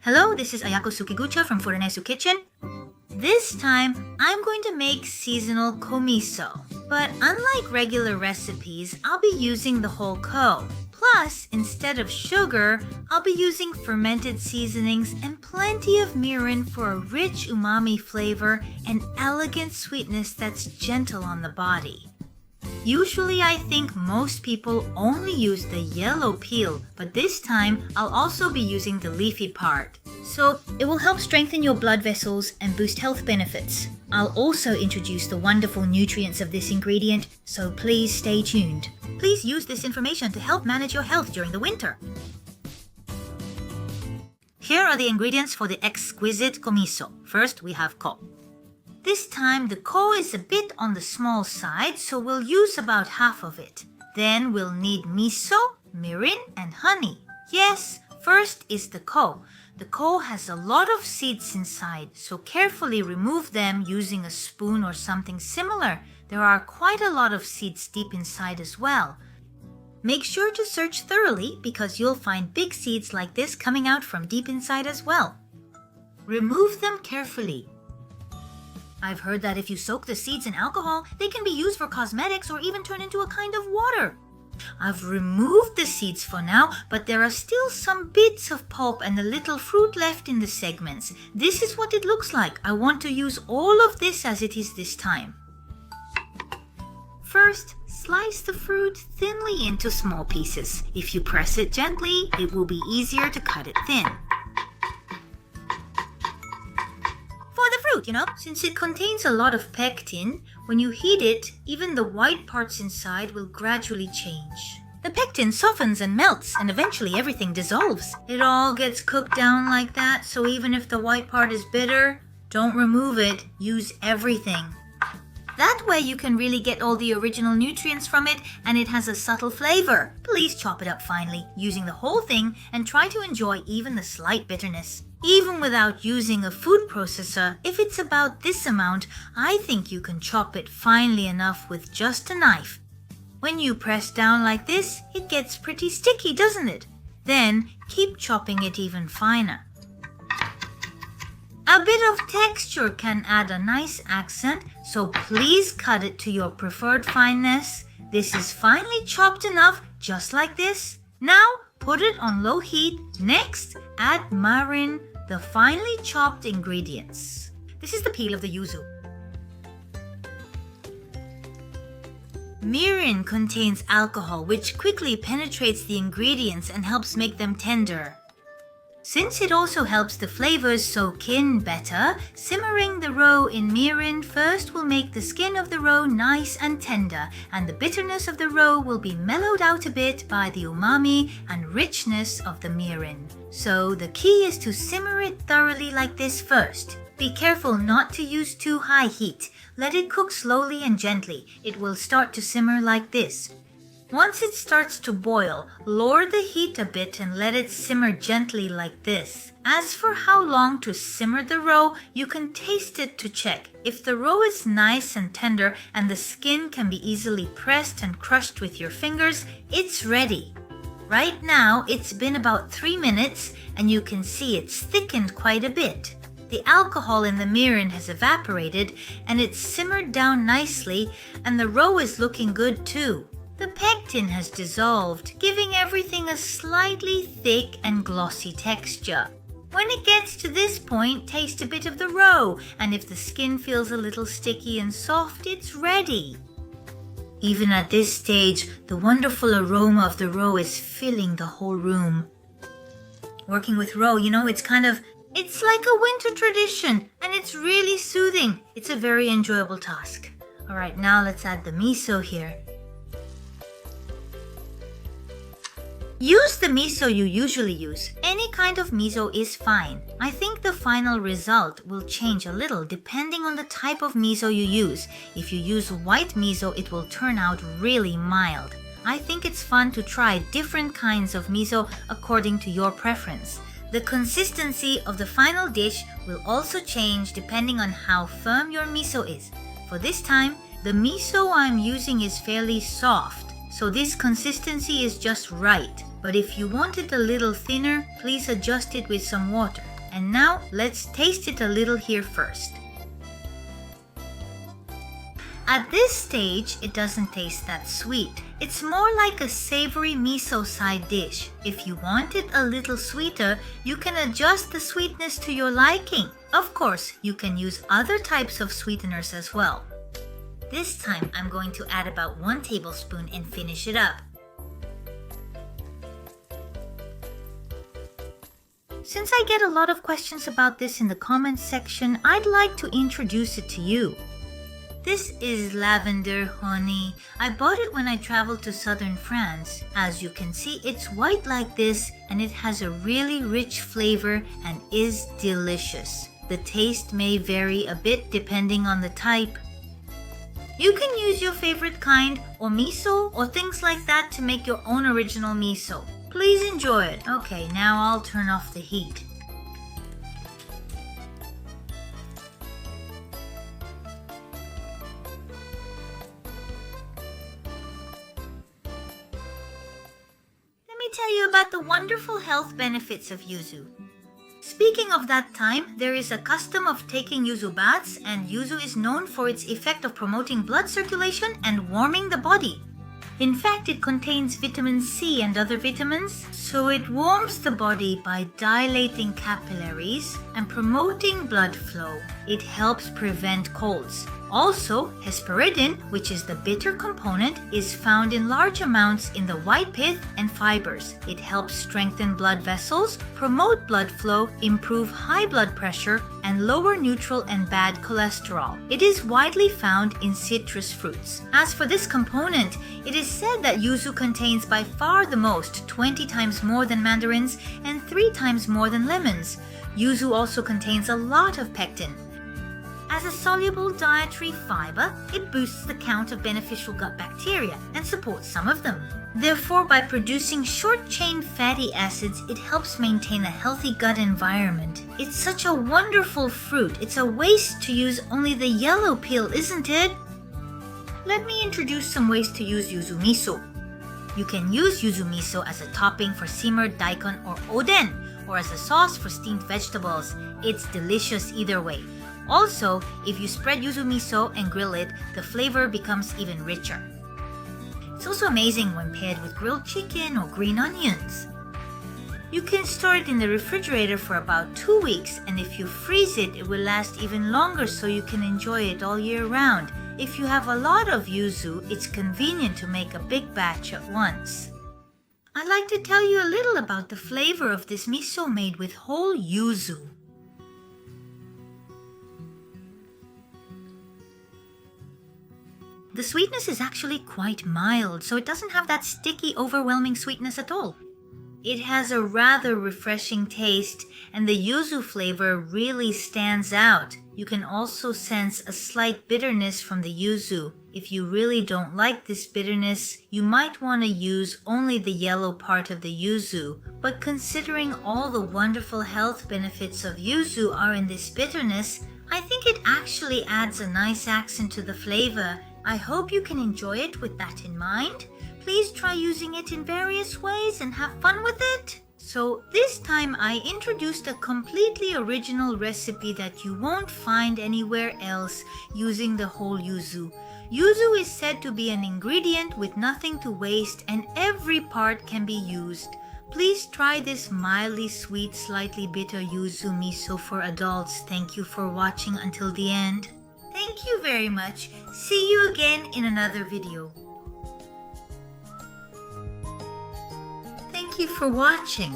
Hello, this is Ayako Sukigucha from Furenesu Kitchen. This time, I'm going to make seasonal Ko-miso. But unlike regular recipes, I'll be using the whole ko. Plus, instead of sugar, I'll be using fermented seasonings and plenty of mirin for a rich umami flavor and elegant sweetness that's gentle on the body. Usually I think most people only use the yellow peel, but this time I'll also be using the leafy part. So it will help strengthen your blood vessels and boost health benefits. I'll also introduce the wonderful nutrients of this ingredient, so please stay tuned. Please use this information to help manage your health during the winter. Here are the ingredients for the exquisite Ko-miso. First, we have ko. This time, the ko is a bit on the small side, so we'll use about half of it. Then we'll need miso, mirin, and honey. Yes, first is the ko. The ko has a lot of seeds inside, so carefully remove them using a spoon or something similar. There are quite a lot of seeds deep inside as well. Make sure to search thoroughly because you'll find big seeds like this coming out from deep inside as well. Remove them carefully. I've heard that if you soak the seeds in alcohol, they can be used for cosmetics or even turn into a kind of water. I've removed the seeds for now, but there are still some bits of pulp and a little fruit left in the segments. This is what it looks like. I want to use all of this as it is this time. First, slice the fruit thinly into small pieces. If you press it gently, it will be easier to cut it thin. Since it contains a lot of pectin, when you heat it, even the white parts inside will gradually change. The pectin softens and melts, and eventually everything dissolves. It all gets cooked down like that, so even if the white part is bitter, don't remove it, use everything. That way you can really get all the original nutrients from it, and it has a subtle flavor. Please chop it up finely, using the whole thing, and try to enjoy even the slight bitterness. Even without using a food processor, if it's about this amount, I think you can chop it finely enough with just a knife. When you press down like this, it gets pretty sticky, doesn't it? Then keep chopping it even finer. A bit of texture can add a nice accent, so please cut it to your preferred fineness. This is finely chopped enough, just like this. Now, put it on low heat. Next, add mirin, the finely chopped ingredients. This is the peel of the yuzu. Mirin contains alcohol, which quickly penetrates the ingredients and helps make them tender. Since it also helps the flavors soak in better, simmering the roe in mirin first will make the skin of the roe nice and tender, and the bitterness of the roe will be mellowed out a bit by the umami and richness of the mirin. So the key is to simmer it thoroughly like this first. Be careful not to use too high heat. Let it cook slowly and gently. It will start to simmer like this. Once it starts to boil, lower the heat a bit and let it simmer gently like this. As for how long to simmer the roe, you can taste it to check. If the roe is nice and tender and the skin can be easily pressed and crushed with your fingers, it's ready. Right now, it's been about 3 minutes and you can see it's thickened quite a bit. The alcohol in the mirin has evaporated and it's simmered down nicely, and the roe is looking good too. The pectin has dissolved, giving everything a slightly thick and glossy texture. When it gets to this point, taste a bit of the roe, and if the skin feels a little sticky and soft, it's ready. Even at this stage, the wonderful aroma of the roe is filling the whole room. Working with roe, it's like a winter tradition, and it's really soothing. It's a very enjoyable task. Alright, now let's add the miso here. Use the miso you usually use. Any kind of miso is fine. I think the final result will change a little depending on the type of miso you use. If you use white miso, it will turn out really mild. I think it's fun to try different kinds of miso according to your preference. The consistency of the final dish will also change depending on how firm your miso is. For this time, the miso I'm using is fairly soft, so this consistency is just right. But if you want it a little thinner, please adjust it with some water. And now let's taste it a little here first. At this stage, it doesn't taste that sweet. It's more like a savory miso side dish. If you want it a little sweeter, you can adjust the sweetness to your liking. Of course, you can use other types of sweeteners as well. This time, I'm going to add about 1 tablespoon and finish it up. Since I get a lot of questions about this in the comments section, I'd like to introduce it to you. This is Lavender honey. I bought it when I traveled to southern France. As you can see, it's white like this and it has a really rich flavor and is delicious. The taste may vary a bit depending on the type. You can use your favorite kind or miso or things like that to make your own original miso. Please enjoy it. Okay, now I'll turn off the heat. Tell you about the wonderful health benefits of yuzu. Speaking of that time, there is a custom of taking yuzu baths, and yuzu is known for its effect of promoting blood circulation and warming the body. In fact, it contains vitamin C and other vitamins, so it warms the body by dilating capillaries and promoting blood flow. It helps prevent colds. Also, hesperidin, which is the bitter component, is found in large amounts in the white pith and fibers. It helps strengthen blood vessels, promote blood flow, improve high blood pressure, and lower neutral and bad cholesterol. It is widely found in citrus fruits. As for this component, it is said that yuzu contains by far the most, 20 times more than mandarins and 3 times more than lemons. Yuzu also contains a lot of pectin. As a soluble dietary fiber, it boosts the count of beneficial gut bacteria and supports some of them. Therefore, by producing short-chain fatty acids, it helps maintain a healthy gut environment. It's such a wonderful fruit. It's a waste to use only the yellow peel, isn't it? Let me introduce some ways to use Yuzu Miso. You can use Yuzu Miso as a topping for simmered daikon or oden, or as a sauce for steamed vegetables. It's delicious either way. Also, if you spread Yuzu Miso and grill it, the flavor becomes even richer. It's also amazing when paired with grilled chicken or green onions. You can store it in the refrigerator for about 2 weeks, and if you freeze it, it will last even longer so you can enjoy it all year round. If you have a lot of yuzu, it's convenient to make a big batch at once. I'd like to tell you a little about the flavor of this miso made with whole yuzu. The sweetness is actually quite mild, so it doesn't have that sticky, overwhelming sweetness at all. It has a rather refreshing taste, and the yuzu flavor really stands out. You can also sense a slight bitterness from the yuzu. If you really don't like this bitterness, you might want to use only the yellow part of the yuzu. But considering all the wonderful health benefits of yuzu are in this bitterness, I think it actually adds a nice accent to the flavor. I hope you can enjoy it with that in mind. Please try using it in various ways and have fun with it. So this time I introduced a completely original recipe that you won't find anywhere else using the whole yuzu. Yuzu is said to be an ingredient with nothing to waste, and every part can be used. Please try this mildly sweet, slightly bitter yuzu miso for adults. Thank you for watching until the end. Thank you very much. See you again in another video. Thank you for watching.